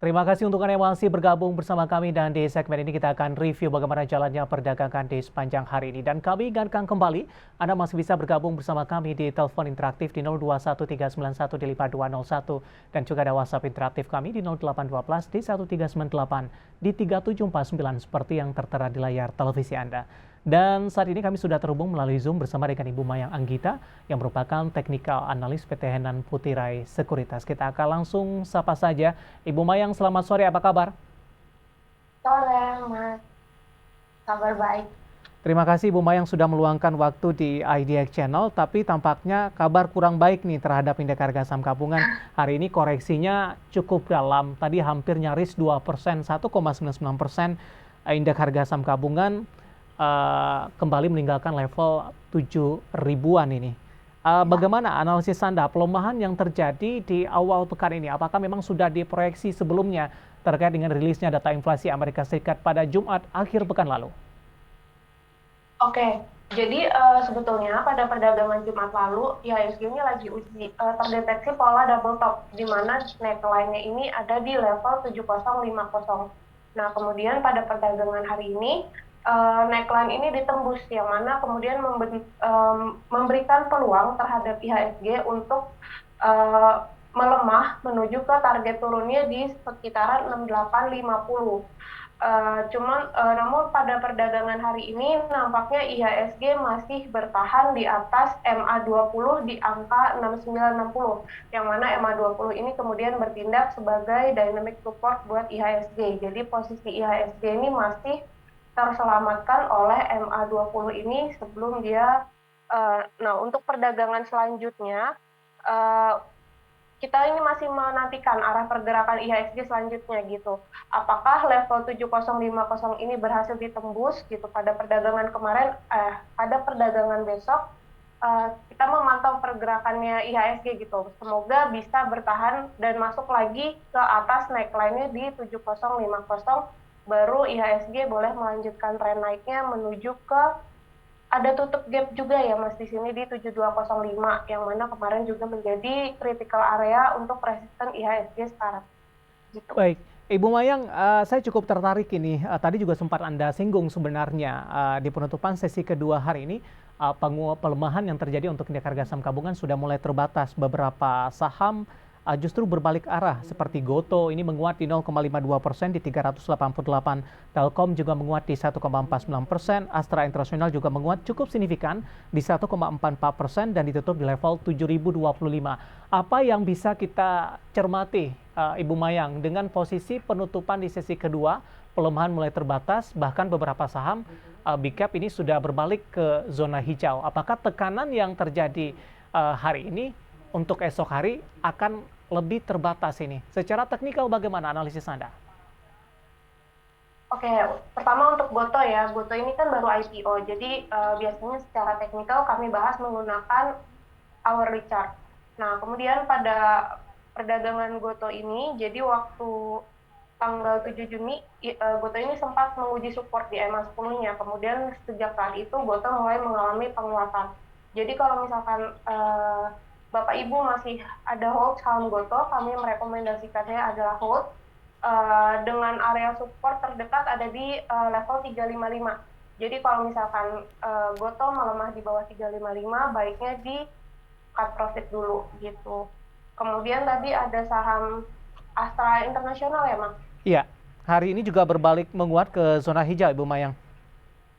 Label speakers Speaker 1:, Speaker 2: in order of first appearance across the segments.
Speaker 1: Terima kasih untuk Anda yang masih bergabung bersama kami dan di segmen ini kita akan review bagaimana jalannya perdagangan di sepanjang hari ini. Dan kami ingatkan kembali, Anda masih bisa bergabung bersama kami di telepon interaktif di 021391 dan juga ada WhatsApp interaktif kami di 0812 di 1398 di 3749 seperti yang tertera di layar televisi Anda. Dan saat ini kami sudah terhubung melalui Zoom bersama dengan Ibu Mayang Anggita yang merupakan Technical Analis PT Henan Putirai Sekuritas. Kita akan langsung sapa saja. Ibu Mayang, selamat sore, apa kabar?
Speaker 2: Sore, Mas. Kabar baik.
Speaker 1: Terima kasih Ibu Mayang sudah meluangkan waktu di IDX Channel, tapi tampaknya kabar kurang baik nih terhadap indeks harga saham gabungan. Hari ini koreksinya cukup dalam, tadi hampir nyaris 2%, 1,99% indeks harga saham gabungan kembali meninggalkan level 7 ribuan ini. Bagaimana analisis Anda pelemahan yang terjadi di awal pekan ini? Apakah memang sudah diproyeksi sebelumnya terkait dengan rilisnya data inflasi Amerika Serikat pada Jumat akhir pekan lalu?
Speaker 2: Oke, jadi sebetulnya pada perdagangan Jumat lalu, IHSG-nya lagi terdeteksi pola double top, di mana neckline-nya ini ada di level 7050. Nah, kemudian pada perdagangan hari ini, neckline ini ditembus, yang mana kemudian memberikan peluang terhadap IHSG untuk melemah menuju ke target turunnya di sekitaran 6850. Namun pada perdagangan hari ini nampaknya IHSG masih bertahan di atas MA20 di angka 6960, yang mana MA20 ini kemudian bertindak sebagai dynamic support buat IHSG. Jadi posisi IHSG ini masih terselamatkan oleh MA20 ini sebelum dia nah, untuk perdagangan selanjutnya kita ini masih menantikan arah pergerakan IHSG selanjutnya gitu. Apakah level 7050 ini berhasil ditembus gitu pada perdagangan kemarin, pada perdagangan besok kita memantau pergerakannya IHSG gitu. Semoga bisa bertahan dan masuk lagi ke atas neckline-nya di 7050, baru IHSG boleh melanjutkan tren naiknya menuju ke ada tutup gap juga ya Mas di sini di 7205, yang mana kemarin juga menjadi critical area untuk resisten IHSG sekarang gitu.
Speaker 1: Baik, Ibu Mayang, saya cukup tertarik ini. Tadi juga sempat Anda singgung sebenarnya di penutupan sesi kedua hari ini, pelemahan yang terjadi untuk indeks harga saham gabungan sudah mulai terbatas. Beberapa saham justru berbalik arah, seperti Goto ini menguat di 0,52% di 388, Telkom juga menguat di 1,49%, Astra International juga menguat cukup signifikan di 1,44% dan ditutup di level 7.025. Apa yang bisa kita cermati, Ibu Mayang, dengan posisi penutupan di sesi kedua, pelemahan mulai terbatas, bahkan beberapa saham big cap ini sudah berbalik ke zona hijau. Apakah tekanan yang terjadi hari ini untuk esok hari akan lebih terbatas ini? Secara teknikal bagaimana analisis Anda?
Speaker 2: Oke, pertama untuk Goto ya, Goto ini kan baru IPO, jadi biasanya secara teknikal kami bahas menggunakan hourly chart. Nah, kemudian pada perdagangan Goto ini, jadi waktu tanggal 7 Juni, Goto ini sempat menguji support di EMA 10-nya. Kemudian sejak saat itu Goto mulai mengalami penguatan. Jadi kalau misalkan Bapak Ibu masih ada hold saham Goto, kami merekomendasikannya adalah hold dengan area support terdekat ada di level 355. Jadi kalau misalkan Goto melemah di bawah 355, baiknya di cut profit dulu gitu. Kemudian tadi ada saham Astra International ya, Mas?
Speaker 1: Iya, hari ini juga berbalik menguat ke zona hijau, Ibu Mayang.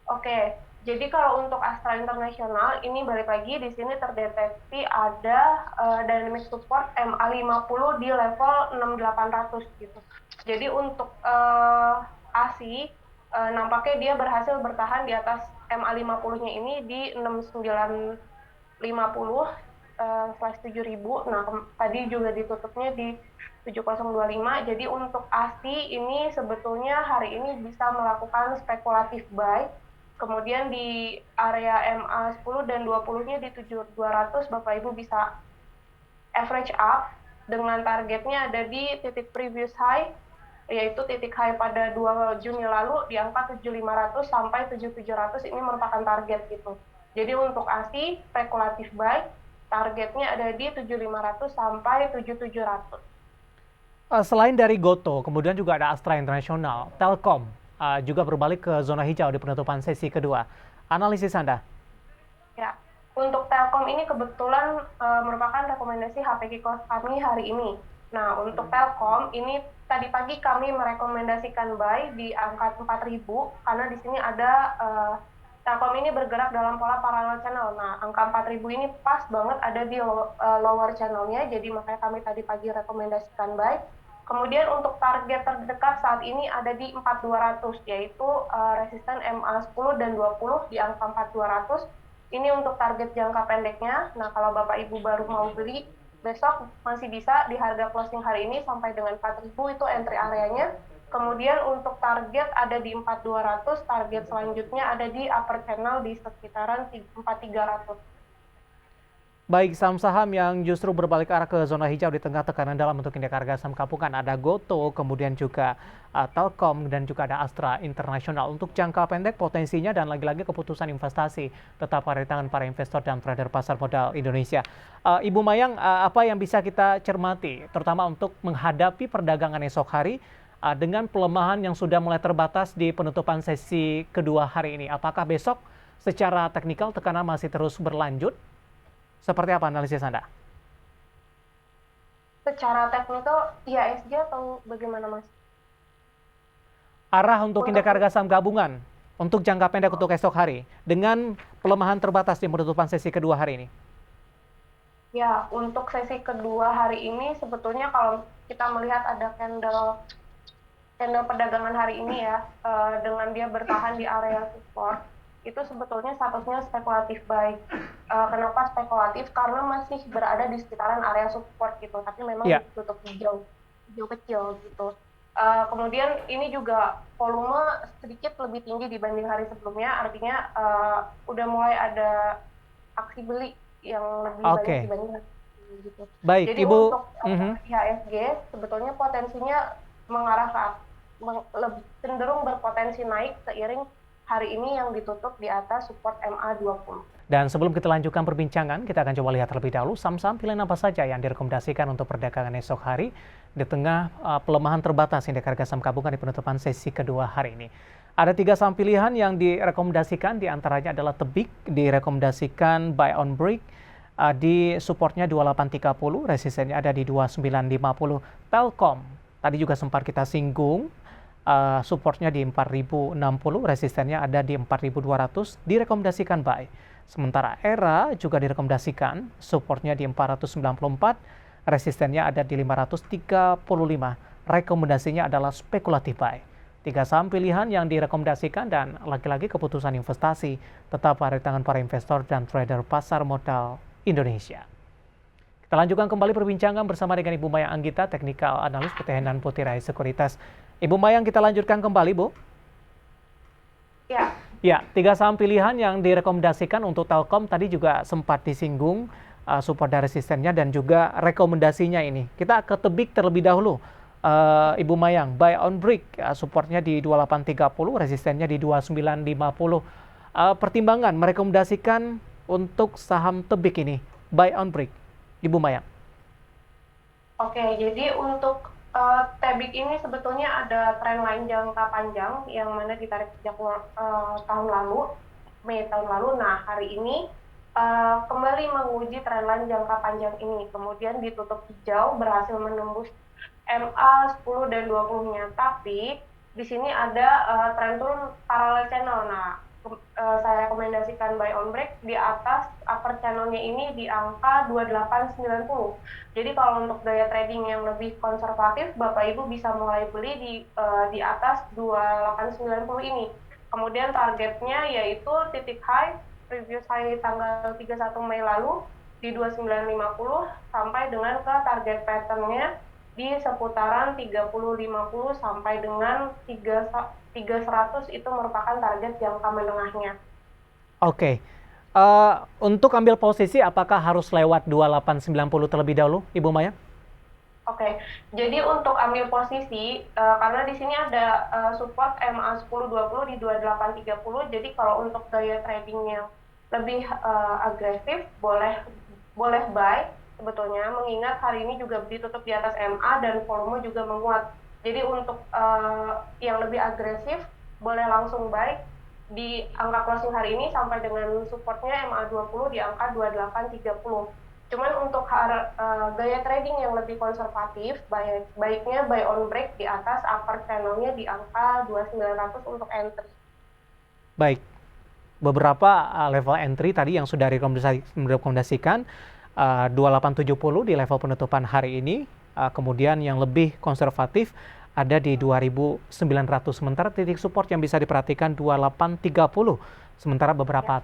Speaker 2: Oke, jadi kalau untuk Astra International ini balik lagi di sini terdeteksi ada dynamic support MA50 di level 6800 gitu. Jadi untuk ASI nampaknya dia berhasil bertahan di atas MA50-nya ini di 6950 /7000. Nah, tadi juga ditutupnya di 7025. Jadi untuk ASI ini sebetulnya hari ini bisa melakukan spekulatif buy. Kemudian di area MA 10 dan 20-nya di 7200, Bapak Ibu bisa average up dengan targetnya ada di titik previous high, yaitu titik high pada 2 Juni lalu di angka 7500 sampai 7700, ini merupakan target gitu. Jadi untuk ASI spekulatif buy, targetnya ada di 7500 sampai 7700.
Speaker 1: Selain dari Goto, kemudian juga ada Astra International, Telkom juga berbalik ke zona hijau di penutupan sesi kedua. Analisis Anda?
Speaker 2: Ya, untuk Telkom ini kebetulan merupakan rekomendasi HPG Cost kami hari ini. Nah, untuk Telkom ini tadi pagi kami merekomendasikan buy di angka 4.000 karena di sini ada Telkom ini bergerak dalam pola parallel channel. Nah, angka 4.000 ini pas banget ada di lower channelnya, jadi makanya kami tadi pagi rekomendasikan buy. Kemudian untuk target terdekat saat ini ada di 4.200, yaitu resisten MA10 dan 20 di angka 4.200. Ini untuk target jangka pendeknya. Nah, kalau Bapak Ibu baru mau beli, besok masih bisa di harga closing hari ini sampai dengan 4.000 itu entry areanya. Kemudian untuk target ada di 4.200, target selanjutnya ada di upper channel di sekitaran 4.300.
Speaker 1: Baik, saham-saham yang justru berbalik arah ke zona hijau di tengah tekanan dalam untuk indeks harga saham gabungan ada Goto, kemudian juga Telkom dan juga ada Astra International. Untuk jangka pendek potensinya dan lagi-lagi keputusan investasi tetap ada di tangan para investor dan trader pasar modal Indonesia. Ibu Mayang, apa yang bisa kita cermati terutama untuk menghadapi perdagangan esok hari dengan pelemahan yang sudah mulai terbatas di penutupan sesi kedua hari ini? Apakah besok secara teknikal tekanan masih terus berlanjut? Seperti apa analisis Anda?
Speaker 2: Secara teknikal IHSG atau bagaimana, Mas?
Speaker 1: Arah untuk indeks
Speaker 2: Untuk
Speaker 1: harga saham gabungan untuk jangka pendek untuk esok hari dengan pelemahan terbatas di penutupan sesi kedua hari ini.
Speaker 2: Ya, untuk sesi kedua hari ini sebetulnya kalau kita melihat ada candle perdagangan hari ini ya, dengan dia bertahan di area support, itu sebetulnya statusnya spekulatif buy. Kenapa spekulatif? Karena masih berada di sekitaran area support gitu, tapi memang
Speaker 1: Ya,
Speaker 2: ditutup hijau kecil gitu. Kemudian ini juga volume sedikit lebih tinggi dibanding hari sebelumnya, artinya udah mulai ada aksi beli yang lebih banyak
Speaker 1: oke.
Speaker 2: dibanding hari sebelumnya gitu.
Speaker 1: Baik,
Speaker 2: Jadi
Speaker 1: Ibu.
Speaker 2: untuk
Speaker 1: Mhm.
Speaker 2: IHSG sebetulnya potensinya mengarah ke lebih cenderung berpotensi naik seiring hari ini yang ditutup di atas support MA20.
Speaker 1: Dan sebelum kita lanjutkan perbincangan, kita akan coba lihat terlebih dahulu saham-saham pilihan apa saja yang direkomendasikan untuk perdagangan esok hari di tengah pelemahan terbatas indeks harga saham gabungan di penutupan sesi kedua hari ini. Ada 3 saham pilihan yang direkomendasikan, diantaranya adalah Tebik, direkomendasikan buy on break, di supportnya 2830, resistennya ada di 2950. Telkom, tadi juga sempat kita singgung, supportnya di 4060, resistennya ada di 4200, direkomendasikan buy. Sementara ERA juga direkomendasikan, supportnya di 494, resistennya ada di 535, rekomendasinya adalah spekulatif buy. 3 saham pilihan yang direkomendasikan dan lagi-lagi keputusan investasi tetap ada di tangan para investor dan trader pasar modal Indonesia. Kita lanjutkan kembali perbincangan bersama dengan Ibu Mayang Anggita, teknikal analis PT Henan Putri Sekuritas. Ibu Mayang, kita lanjutkan kembali, Bu.
Speaker 2: Ya,
Speaker 1: Ya, 3 saham pilihan yang direkomendasikan untuk Telkom tadi juga sempat disinggung support dan resistennya dan juga rekomendasinya ini. Kita ke Tebik terlebih dahulu. Ibu Mayang, buy on break, supportnya di 2830, resistennya di 2950. Pertimbangan merekomendasikan untuk saham Tebik ini, buy on break, Ibu Mayang.
Speaker 2: oke. Jadi untuk Tebik ini sebetulnya ada tren line jangka panjang yang mana ditarik sejak tahun lalu, Mei tahun lalu. Nah, hari ini kembali menguji tren line jangka panjang ini. Kemudian ditutup hijau, berhasil menembus MA10 dan 20-nya. Tapi di sini ada tren turun parallel channel. Nah, saya rekomendasikan buy on break di atas upper channelnya ini di angka 2890. Jadi kalau untuk gaya trading yang lebih konservatif, Bapak Ibu bisa mulai beli di atas 2890 ini. Kemudian targetnya yaitu titik high, previous high tanggal 31 Mei lalu di 2950 sampai dengan ke target patternnya di seputaran 3050 sampai dengan 3100 itu merupakan target jangka menengahnya.
Speaker 1: Oke. Untuk ambil posisi apakah harus lewat 2890 terlebih dahulu, Ibu Mayang?
Speaker 2: Oke, jadi untuk ambil posisi, karena di sini ada support MA1020 di 2830, jadi kalau untuk gaya trading yang lebih agresif boleh buy, sebetulnya, mengingat hari ini juga ditutup di atas MA dan volume juga menguat. Jadi untuk yang lebih agresif boleh langsung buy di angka closing hari ini sampai dengan supportnya MA20 di angka 2830. Cuman untuk gaya trading yang lebih konservatif, baiknya buy on break di atas upper channelnya di angka 2900 untuk entry.
Speaker 1: Baik, beberapa level entry tadi yang sudah direkomendasikan 2870 di level penutupan hari ini. Kemudian yang lebih konservatif ada di 2900, sementara titik support yang bisa diperhatikan 2830. Sementara beberapa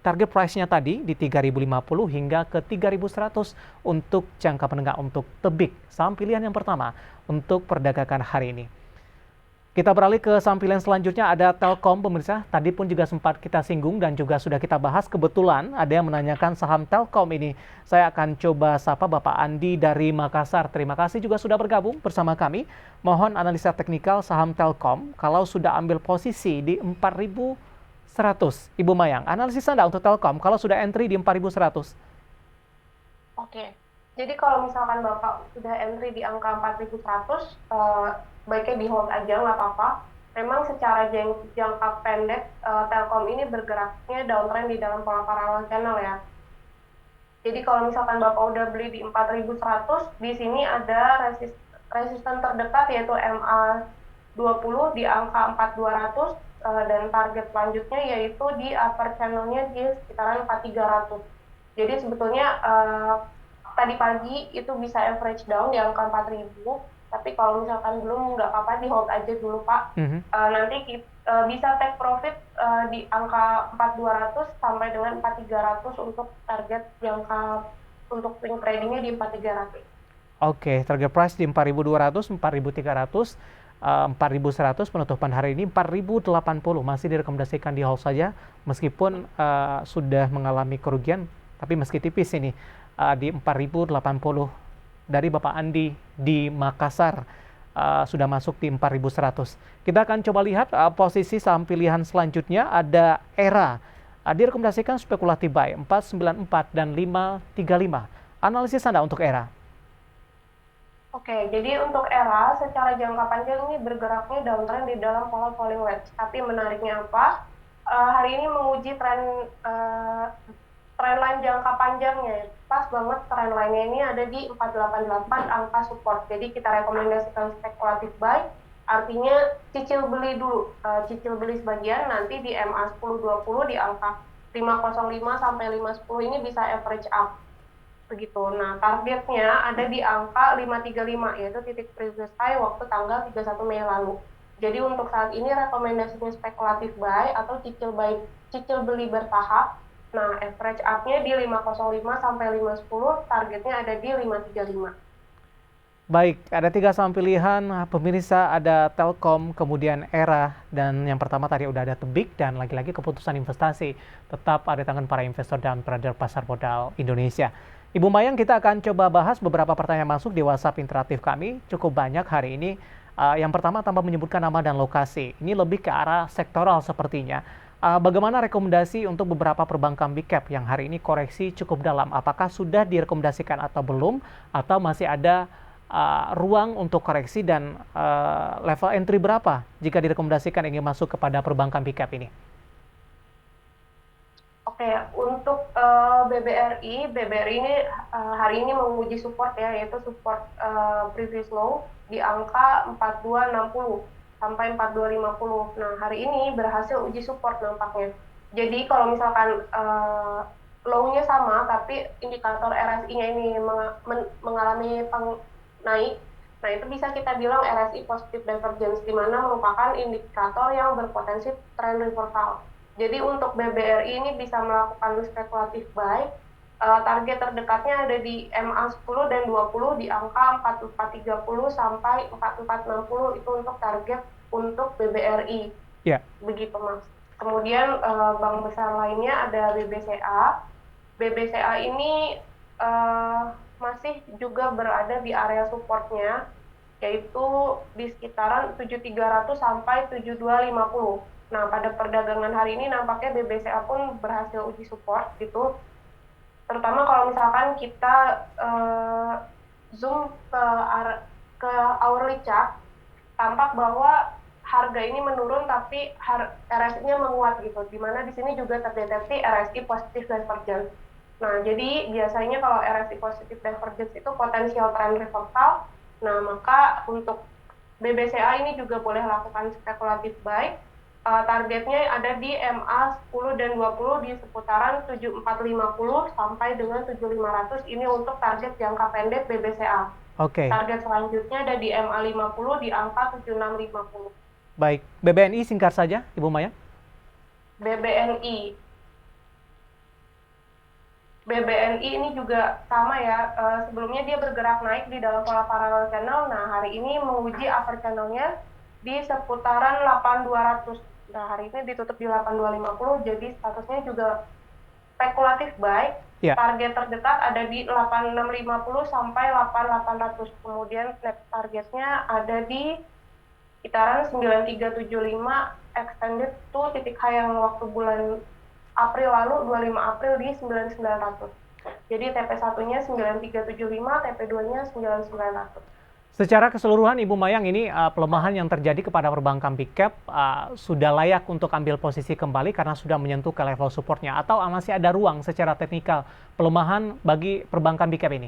Speaker 1: target price-nya tadi di 3050 hingga ke 3100 untuk jangka menengah untuk tebik. Saham pilihan yang pertama untuk perdagangan hari ini. Kita beralih ke saham pilihan selanjutnya, ada Telkom, pemirsa. Tadi pun juga sempat kita singgung dan juga sudah kita bahas. Kebetulan ada yang menanyakan saham Telkom ini. Saya akan coba sapa Bapak Andi dari Makassar. Terima kasih juga sudah bergabung bersama kami. Mohon analisa teknikal saham Telkom kalau sudah ambil posisi di 4.100. Ibu Mayang, analisis Anda untuk Telkom kalau sudah entry di 4.100.
Speaker 2: Oke. Jadi kalau misalkan Bapak sudah entry di angka 4.100, baiknya di hold aja, nggak apa-apa. Memang secara jangka pendek, Telkom ini bergeraknya downtrend di dalam pola parallel channel ya. Jadi kalau misalkan Bapak udah beli di 4.100, di sini ada resisten terdekat yaitu MA20 di angka 4.200, dan target selanjutnya yaitu di upper channelnya di sekitaran 4.300. Jadi sebetulnya tadi pagi itu bisa average down di angka 4.000, tapi kalau misalkan belum, nggak apa-apa, di hold aja dulu Pak. Nanti bisa take profit di angka 4.200 sampai dengan 4.300 untuk target jangka untuk swing tradingnya di 4.300.
Speaker 1: Oke, target price di 4.200, 4.300, 4.100, penutupan hari ini 4.080. Masih direkomendasikan di hold saja, meskipun sudah mengalami kerugian, tapi meski tipis ini di 4.080 dari Bapak Andi di Makassar sudah masuk di 4.100. Kita akan coba lihat posisi saham pilihan selanjutnya, ada ERA. Direkomendasikan spekulatif buy 494 dan 535. Analisis Anda untuk ERA.
Speaker 2: Oke, jadi untuk ERA secara jangka panjang ini bergeraknya downtrend di dalam pola falling wedge. Tapi menariknya apa? Hari ini menguji trendline jangka panjangnya. Pas banget trendline-nya ini ada di 488 angka support. Jadi kita rekomendasikan spekulatif buy, artinya cicil beli dulu. Cicil beli sebagian, nanti di MA 1020 di angka 505 sampai 510 ini bisa average up. Begitu. Nah, targetnya ada di angka 535, yaitu titik previous high waktu tanggal 31 Mei lalu. Jadi untuk saat ini rekomendasinya spekulatif buy atau cicil beli bertahap. Nah, average up-nya di 505 sampai 510, targetnya ada di 535.
Speaker 1: Baik, ada 3 saham pilihan, pemirsa, ada Telkom, kemudian ERA, dan yang pertama tadi udah ada Tebik, dan lagi-lagi keputusan investasi tetap ada di tangan para investor dan trader pasar modal Indonesia. Ibu Mayang, kita akan coba bahas beberapa pertanyaan masuk di WhatsApp interaktif kami. Cukup banyak hari ini. Yang pertama tanpa menyebutkan nama dan lokasi. Ini lebih ke arah sektoral sepertinya. Bagaimana rekomendasi untuk beberapa perbankan big cap yang hari ini koreksi cukup dalam? Apakah sudah direkomendasikan atau belum? Atau masih ada ruang untuk koreksi dan level entry berapa jika direkomendasikan ingin masuk kepada perbankan big cap ini?
Speaker 2: Oke, untuk BBRI ini hari ini menguji support ya, yaitu support previous low di angka 4260 sampai 4250. Nah, hari ini berhasil uji support nampaknya. Jadi kalau misalkan low-nya sama, tapi indikator RSI-nya ini mengalami naik, nah itu bisa kita bilang RSI positive divergence, di mana merupakan indikator yang berpotensi trend reversal. Jadi untuk BBRI ini bisa melakukan spekulatif buy. Target terdekatnya ada di MA 10 dan 20 di angka 4430 sampai 4460, itu untuk target untuk BBRI. Begitu Mas. Kemudian bank besar lainnya ada BBCA. BBCA ini masih juga berada di area supportnya, yaitu di sekitaran 7300 sampai 7250. Nah, pada perdagangan hari ini nampaknya BBCA pun berhasil uji support gitu. Terutama kalau misalkan kita zoom ke hourly chart, tampak bahwa harga ini menurun tapi RSI-nya menguat gitu. Dimana di sini juga terdeteksi RSI positif divergence. Nah, jadi biasanya kalau RSI positif divergence itu potensial trend reversal. Nah, maka untuk BBCA ini juga boleh lakukan spekulatif buy. Targetnya ada di MA 10 dan 20 di seputaran 7450 sampai dengan 7500. Ini untuk target jangka pendek BBCA.
Speaker 1: Oke.
Speaker 2: Target selanjutnya ada di MA 50 di angka 7650.
Speaker 1: Baik, BBNI singkat saja, Ibu Maya.
Speaker 2: BBNI. BBNI ini juga sama ya, sebelumnya dia bergerak naik di dalam pola parallel channel. Nah, hari ini menguji upper channelnya di seputaran 8200. Nah, hari ini ditutup di 8250, jadi statusnya juga spekulatif buy.
Speaker 1: Ya.
Speaker 2: Target terdekat ada di 8650 sampai 8800. Kemudian next targetnya ada di kitaran 9375 extended to titik high yang waktu bulan April lalu 25 April di 9900. Jadi TP1-nya 9375, TP2-nya 9900.
Speaker 1: Secara keseluruhan Ibu Mayang, ini pelemahan yang terjadi kepada perbankan big cap sudah layak untuk ambil posisi kembali karena sudah menyentuh ke level supportnya, atau masih ada ruang secara teknikal pelemahan bagi perbankan big cap ini?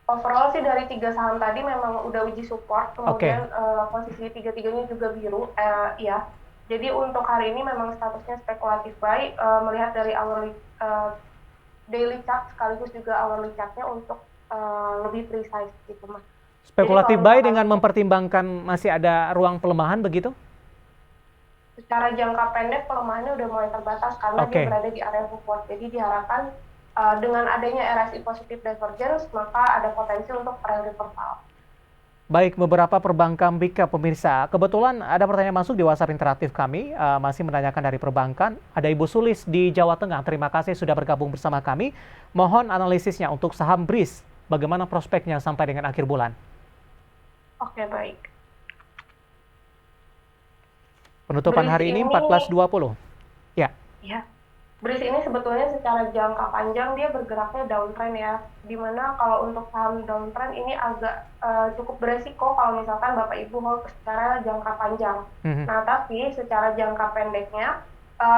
Speaker 2: Overall sih dari 3 saham tadi memang udah uji support, kemudian posisi tiga-tiganya juga biru, ya. Jadi untuk hari ini memang statusnya spekulatif buy, melihat dari hourly daily chart sekaligus juga hourly chartnya untuk lebih precise gitu, Mas.
Speaker 1: Spekulatif buy dengan mempertimbangkan masih ada ruang pelemahan begitu?
Speaker 2: Secara jangka pendek pelemahannya udah mulai terbatas karena dia berada di area support. Jadi diharapkan dengan adanya RSI positif divergence, maka ada potensi untuk trend reversal.
Speaker 1: Baik, beberapa perbankan big cap pemirsa. Kebetulan ada pertanyaan masuk di WhatsApp interaktif kami, masih menanyakan dari perbankan. Ada Ibu Sulis di Jawa Tengah. Terima kasih sudah bergabung bersama kami. Mohon analisisnya untuk saham BRIS. Bagaimana prospeknya sampai dengan akhir bulan?
Speaker 2: Oke, baik.
Speaker 1: Penutupan hari ini 14.20. Ya.
Speaker 2: Ya. BRIS ini sebetulnya secara jangka panjang dia bergeraknya downtrend ya, dimana kalau untuk saham downtrend ini agak cukup beresiko kalau misalkan Bapak Ibu hold secara jangka panjang. Nah, tapi secara jangka pendeknya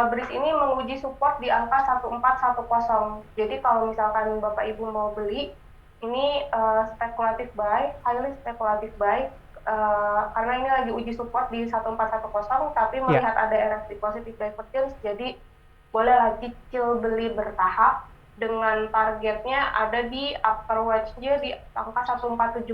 Speaker 2: BRIS ini menguji support di angka 1410. Jadi kalau misalkan Bapak Ibu mau beli, ini spekulatif buy, highly spekulatif buy, karena ini lagi uji support di 1410, tapi melihat ada RSI positive divergence, jadi bolehlah cicil beli bertahap dengan targetnya ada di upper wedge-nya di angka 1470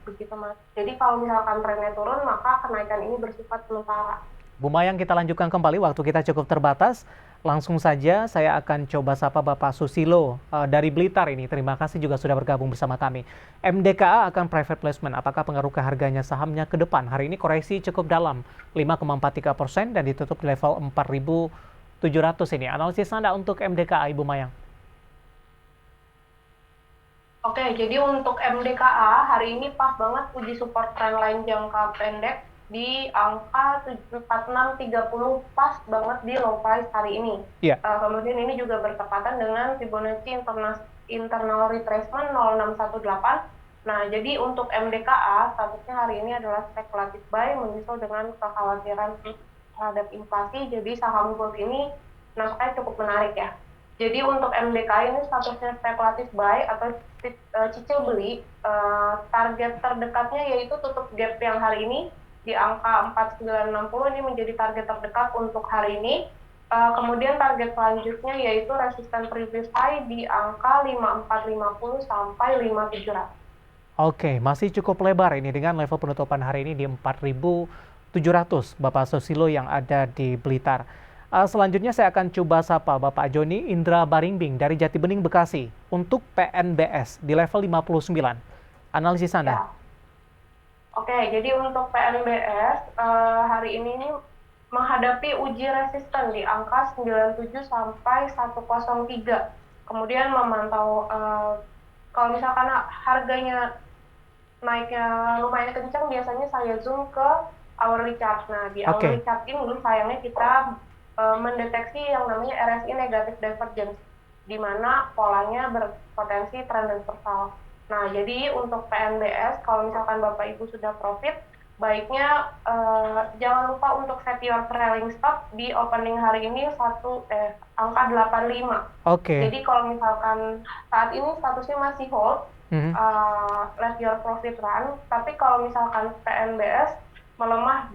Speaker 2: begitu, Mas. Jadi kalau misalkan trennya turun, maka kenaikan ini bersifat sementara.
Speaker 1: Bu Mayang, kita lanjutkan kembali, waktu kita cukup terbatas. Langsung saja saya akan coba sapa Bapak Susilo dari Blitar ini. Terima kasih juga sudah bergabung bersama kami. MDKA akan private placement. Apakah pengaruh ke harganya sahamnya ke depan? Hari ini koreksi cukup dalam, 5,43% dan ditutup di level 4.700 ini. Analisis Anda untuk MDKA, Ibu Mayang?
Speaker 2: Oke, jadi untuk MDKA hari ini pas banget uji support trendline jangka pendek di angka 74630, pas banget di low price hari ini. Kemudian ini juga bertepatan dengan Fibonacci internal retracement 0618. Nah, jadi untuk MDKA statusnya hari ini adalah spekulatif buy menyusul dengan kekhawatiran terhadap inflasi. Jadi saham gold ini nampaknya cukup menarik ya. Jadi untuk MDKA ini statusnya spekulatif buy atau cicil beli. Target terdekatnya yaitu tutup gap yang hari ini di angka 4960, ini menjadi target terdekat untuk hari ini. Kemudian target selanjutnya yaitu resisten previous high di angka 5450 sampai 5700.
Speaker 1: Oke, masih cukup lebar ini dengan level penutupan hari ini di 4.700, Bapak Susilo yang ada di Blitar. Selanjutnya saya akan coba sapa Bapak Joni Indra Baringbing dari Jatibening, Bekasi untuk PNBS di level 59. Analisis Anda?
Speaker 2: Ya. Oke, jadi untuk PNBS hari ini menghadapi uji resisten di angka 97 sampai 103. Kemudian memantau kalau misalkan harganya naiknya lumayan kencang, biasanya saya zoom ke hourly chart. Nah, di hourly chart ini sayangnya kita mendeteksi yang namanya RSI negative divergence, di mana polanya berpotensi transversal. Nah, jadi untuk PNBS, kalau misalkan Bapak Ibu sudah profit, baiknya jangan lupa untuk set your trailing stop di opening hari ini angka 85.
Speaker 1: Oke.
Speaker 2: Jadi kalau misalkan saat ini statusnya masih hold,
Speaker 1: Mhm.
Speaker 2: let your profit run. Tapi kalau misalkan PNBS melemah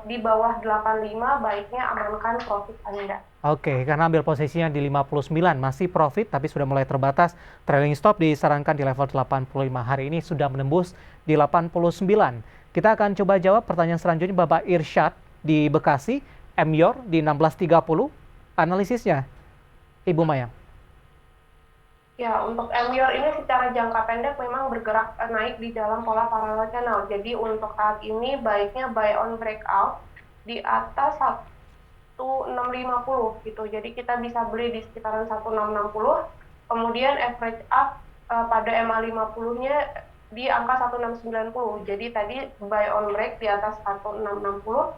Speaker 2: di bawah 85, baiknya amankan profit Anda.
Speaker 1: Oke, karena ambil posisinya di 59, masih profit tapi sudah mulai terbatas. Trailing stop disarankan di level 85. Hari ini sudah menembus di 89. Kita akan coba jawab pertanyaan selanjutnya Bapak Irsyad di Bekasi, MYOR di 1630. Analisisnya, Ibu Mayang.
Speaker 2: Ya, untuk MYOR ini secara jangka pendek memang bergerak naik di dalam pola parallel channel. Jadi untuk saat ini baiknya buy on breakout di atas 1650 gitu. Jadi kita bisa beli di sekitaran 1660. Kemudian average up pada MA 50-nya di angka 1690. Jadi tadi buy on break di atas 1660,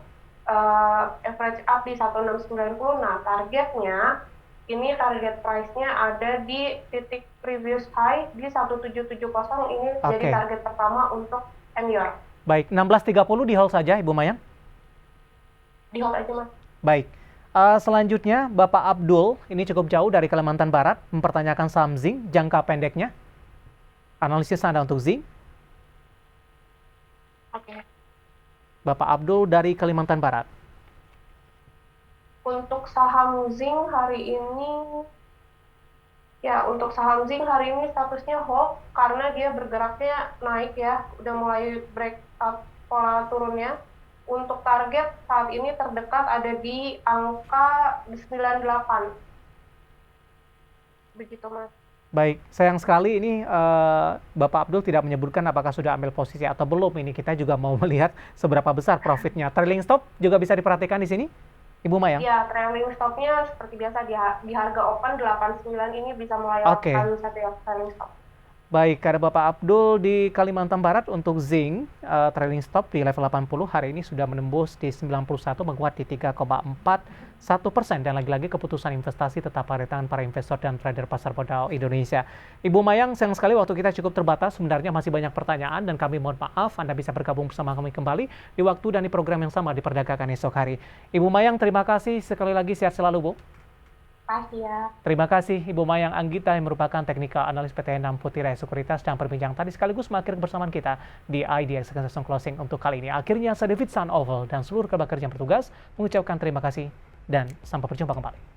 Speaker 2: average up di 1690. Nah, targetnya ini target price-nya ada di titik previous high di 1770. Ini jadi target pertama untuk MYOR.
Speaker 1: Baik, 1630 di hold saja Ibu Mayang?
Speaker 2: Di hold aja, Mas.
Speaker 1: Baik. Selanjutnya Bapak Abdul, ini cukup jauh dari Kalimantan Barat, mempertanyakan saham zinc jangka pendeknya. Analisis Anda untuk zinc?
Speaker 2: Oke.
Speaker 1: Bapak Abdul dari Kalimantan Barat.
Speaker 2: Untuk saham zinc hari ini, untuk saham zinc hari ini statusnya hold karena dia bergeraknya naik ya, udah mulai break up pola turunnya. Untuk target saat ini terdekat ada di angka 98. Begitu, Mas.
Speaker 1: Baik, sayang sekali ini Bapak Abdul tidak menyebutkan apakah sudah ambil posisi atau belum. Ini kita juga mau melihat seberapa besar profitnya. Trailing stop juga bisa diperhatikan di sini, Ibu Mayang?
Speaker 2: Ya, trailing stopnya seperti biasa di harga open 89 ini bisa melayangkan satu trailing stop.
Speaker 1: Baik, ada Bapak Abdul di Kalimantan Barat untuk zinc, trailing stop di level 80 hari ini sudah menembus di 91, menguat di 3,41%. Dan lagi-lagi keputusan investasi tetap pada tangan para investor dan trader pasar modal Indonesia. Ibu Mayang, sayang sekali waktu kita cukup terbatas, sebenarnya masih banyak pertanyaan dan kami mohon maaf, Anda bisa bergabung bersama kami kembali di waktu dan di program yang sama di Perdagangan esok hari. Ibu Mayang, terima kasih sekali lagi, sehat selalu Bu.
Speaker 2: Ya.
Speaker 1: Terima kasih Ibu Mayang Anggita yang merupakan teknikal analis PT Enam Putira Sekuritas dan berbincang tadi sekaligus mengakhiri kebersamaan kita di IDX Session Closing untuk kali ini. Akhirnya saya David Sun Oval dan seluruh kerja yang bertugas mengucapkan terima kasih dan sampai berjumpa kembali.